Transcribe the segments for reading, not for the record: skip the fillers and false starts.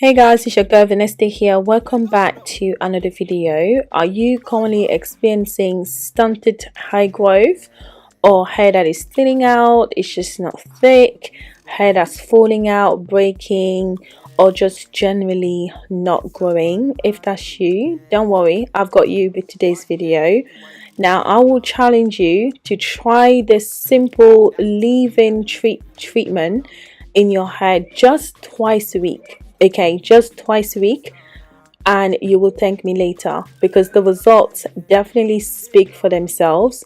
Hey guys, it's your girl Vanessa here. Welcome back to another video. Are you currently experiencing stunted hair growth or hair that is thinning out, it's just not thick, hair that's falling out, breaking, or just generally not growing? If that's you, don't worry, I've got you with today's video. Now I will challenge you to try this simple leave-in treatment in your hair just twice a week. Okay, just twice a week, and you will thank me later because the results definitely speak for themselves.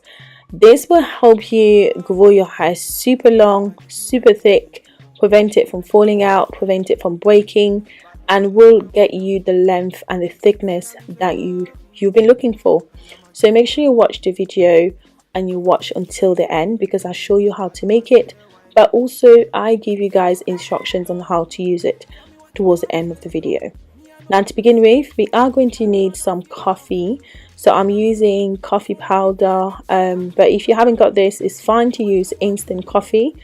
This will help you grow your hair super long, super thick, prevent it from falling out, prevent it from breaking, and will get you the length and the thickness that you've been looking for. So make sure you watch the video and you watch until the end because I'll show you how to make it, but also I give you guys instructions on how to use it towards the end of the video. Now to begin with, we are going to need some coffee. So I'm using coffee powder, but if you haven't got this, it's fine to use instant coffee.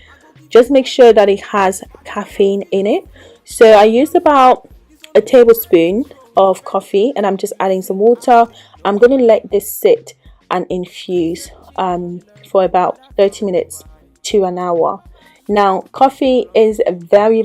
Just make sure that it has caffeine in it. So I used about a tablespoon of coffee and I'm just adding some water. I'm going to let this sit and infuse for about 30 minutes to an hour. Now coffee is very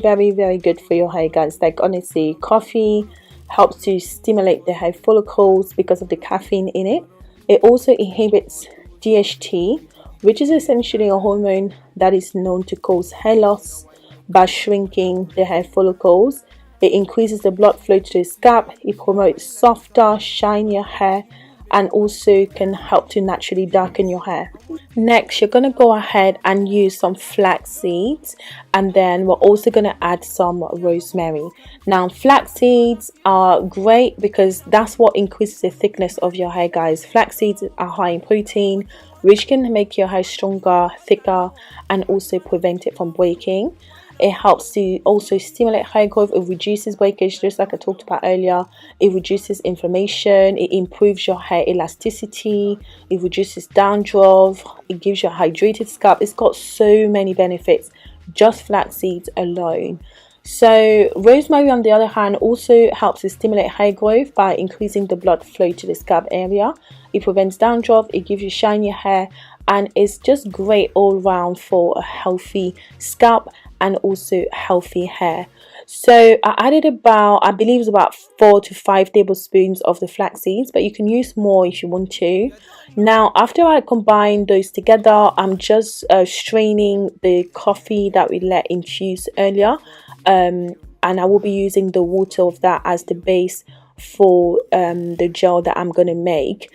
good for your hair, guys. Like honestly, coffee helps to stimulate the hair follicles because of the caffeine in it. It also inhibits DHT, which is essentially a hormone that is known to cause hair loss by shrinking the hair follicles. It increases the blood flow to the scalp. It promotes softer, shinier hair, and also can help to naturally darken your hair. Next, you're going to go ahead and use some flax seeds, and then we're also going to add some rosemary. Now flax seeds are great because that's what increases the thickness of your hair, guys. Flax seeds are high in protein, which can make your hair stronger, thicker, and also prevent it from breaking. It helps to also stimulate hair growth. It reduces breakage, just like I talked about earlier. It reduces inflammation. It improves your hair elasticity. It reduces dandruff. It gives you a hydrated scalp. It's got so many benefits, just flax seeds alone. So rosemary, on the other hand, also helps to stimulate hair growth by increasing the blood flow to the scalp area. It prevents dandruff. It gives you shinier hair, and it's just great all around for a healthy scalp and also healthy hair. So I added about, I believe it's about 4 to 5 tablespoons of the flax seeds, but you can use more if you want to. Now after I combine those together, I'm just straining the coffee that we let infuse earlier, and I will be using the water of that as the base for the gel that I'm going to make.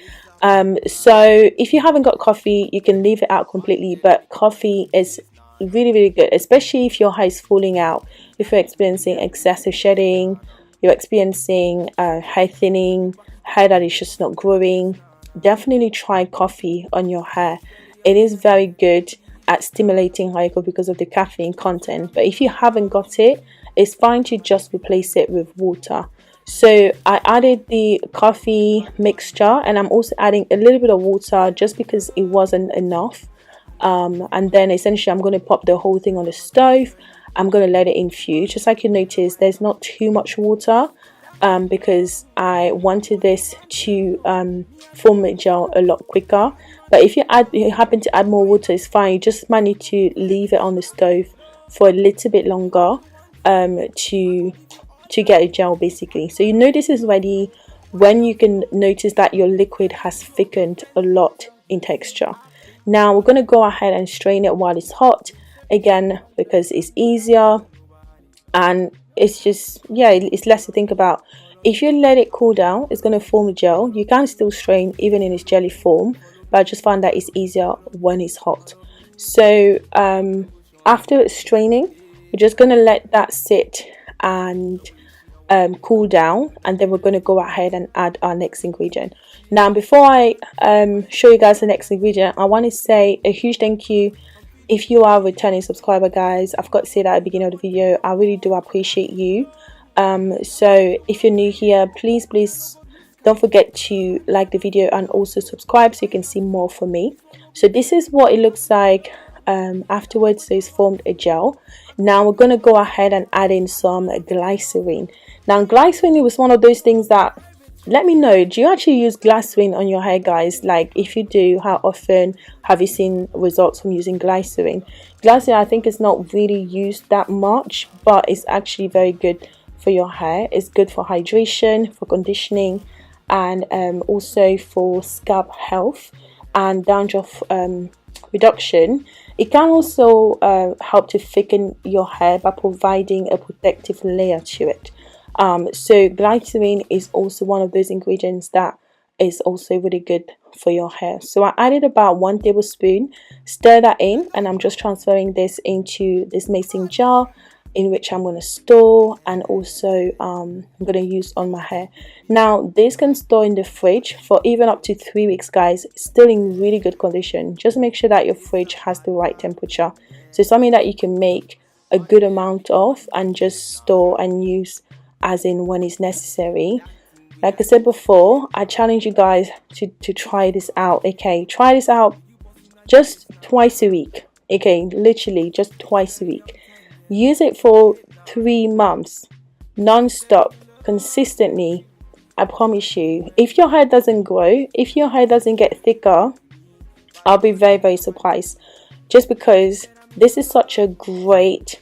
So if you haven't got coffee, you can leave it out completely, but coffee is really good, especially if your hair is falling out, if you're experiencing excessive shedding, you're experiencing hair thinning, hair that is just not growing. Definitely try coffee on your hair. It is very good at stimulating hair growth because of the caffeine content, but if you haven't got it, it's fine to just replace it with water. So I added the coffee mixture, and I'm also adding a little bit of water just because it wasn't enough. And then essentially I'm going to pop the whole thing on the stove. I'm going to let it infuse. Just like you notice, there's not too much water because I wanted this to form a gel a lot quicker. But if you happen to add more water, it's fine. You just might need to leave it on the stove for a little bit longer to get a gel basically. So you know this is ready when you can notice that your liquid has thickened a lot in texture. Now we're going to go ahead and strain it while it's hot, again because it's easier and it's just, yeah, it's less to think about. If you let it cool down, it's going to form a gel. You can still strain even in its jelly form, but I just find that it's easier when it's hot. So after straining, we're just going to let that sit and cool down, and then we're going to go ahead and add our next ingredient. Now before I show you guys the next ingredient, I want to say a huge thank you if you are a returning subscriber, guys. I've got to say that at the beginning of the video. I really do appreciate you. So if you're new here, please don't forget to like the video and also subscribe so you can see more from me. So this is what it looks like afterwards. So it's formed a gel. Now we're going to go ahead and add in some glycerin. Now glycerin was one of those things that, let me know, do you actually use glycerin on your hair, guys? Like, if you do, how often have you seen results from using glycerin? Glycerin, I think, is not really used that much, but it's actually very good for your hair. It's good for hydration, for conditioning, and also for scalp health and dandruff reduction. It can also help to thicken your hair by providing a protective layer to it. So glycerin is also one of those ingredients that is also really good for your hair. So I added about 1 tablespoon, stir that in, and I'm just transferring this into this mason jar, in which I'm going to store, and also I'm going to use on my hair. Now this can store in the fridge for even up to 3 weeks, guys. It's still in really good condition. Just make sure that your fridge has the right temperature. So something that you can make a good amount of and just store and use as in when it's necessary. Like I said before, I challenge you guys to try this out. Okay, try this out just twice a week. Okay, literally just twice a week. Use it for 3 months non-stop, consistently. I promise you, if your hair doesn't grow, if your hair doesn't get thicker, I'll be very, very surprised, just because this is such a great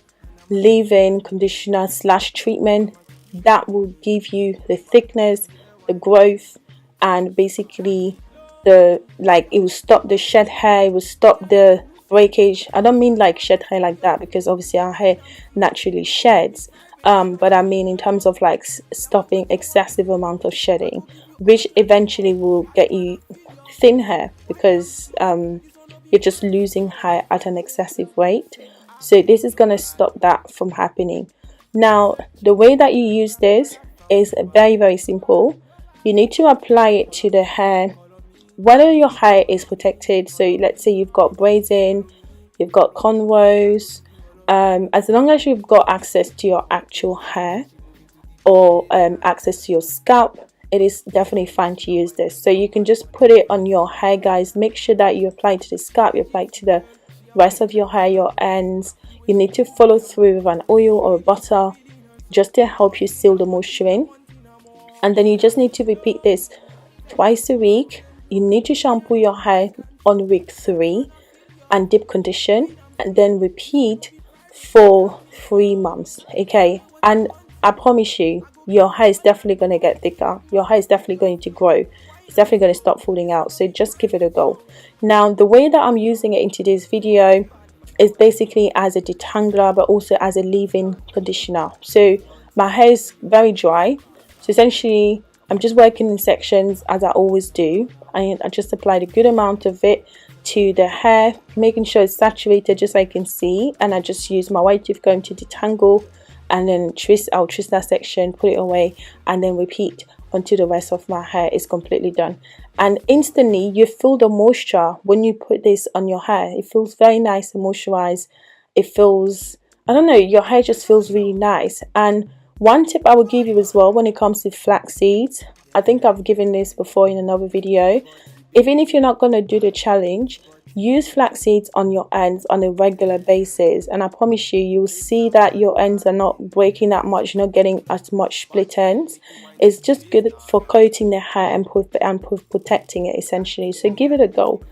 leave-in conditioner slash treatment that will give you the thickness, the growth, and basically the, like, it will stop the shed hair, it will stop the breakage. I don't mean like shed hair like that, because obviously our hair naturally sheds, but I mean in terms of like stopping excessive amount of shedding, which eventually will get you thin hair, because you're just losing hair at an excessive rate. So this is going to stop that from happening. Now the way that you use this is very, very simple. You need to apply it to the hair, whether your hair is protected. So let's say you've got braids in, you've got cornrows, as long as you've got access to your actual hair, or access to your scalp, it is definitely fine to use this. So you can just put it on your hair, guys. Make sure that you apply it to the scalp, you apply it to the rest of your hair, your ends. You need to follow through with an oil or a butter just to help you seal the moisture in. And then you just need to repeat this twice a week. You need to shampoo your hair on week 3 and deep condition, and then repeat for 3 months. Okay, and I promise you, your hair is definitely going to get thicker. Your hair is definitely going to grow. It's definitely going to stop falling out. So just give it a go. Now the way that I'm using it in today's video is basically as a detangler, but also as a leave-in conditioner. So my hair is very dry, so essentially I'm just working in sections as I always do. I just applied a good amount of it to the hair, making sure it's saturated, just so I can see, and I just use my white tooth comb to detangle, and then I'll twist that section, put it away, and then repeat until the rest of my hair is completely done. And instantly you feel the moisture when you put this on your hair. It feels very nice and moisturized. It feels, I don't know, your hair just feels really nice. And one tip I will give you as well when it comes to flax seeds, I think I've given this before in another video. Even if you're not going to do the challenge, use flax seeds on your ends on a regular basis, and I promise you, you'll see that your ends are not breaking that much, you're not getting as much split ends. It's just good for coating the hair and protecting it essentially. So give it a go.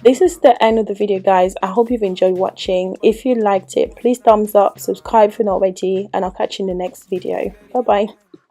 This is the end of the video, guys. I hope you've enjoyed watching. If you liked it, please thumbs up, subscribe if you're not already, and I'll catch you in the next video. Bye bye.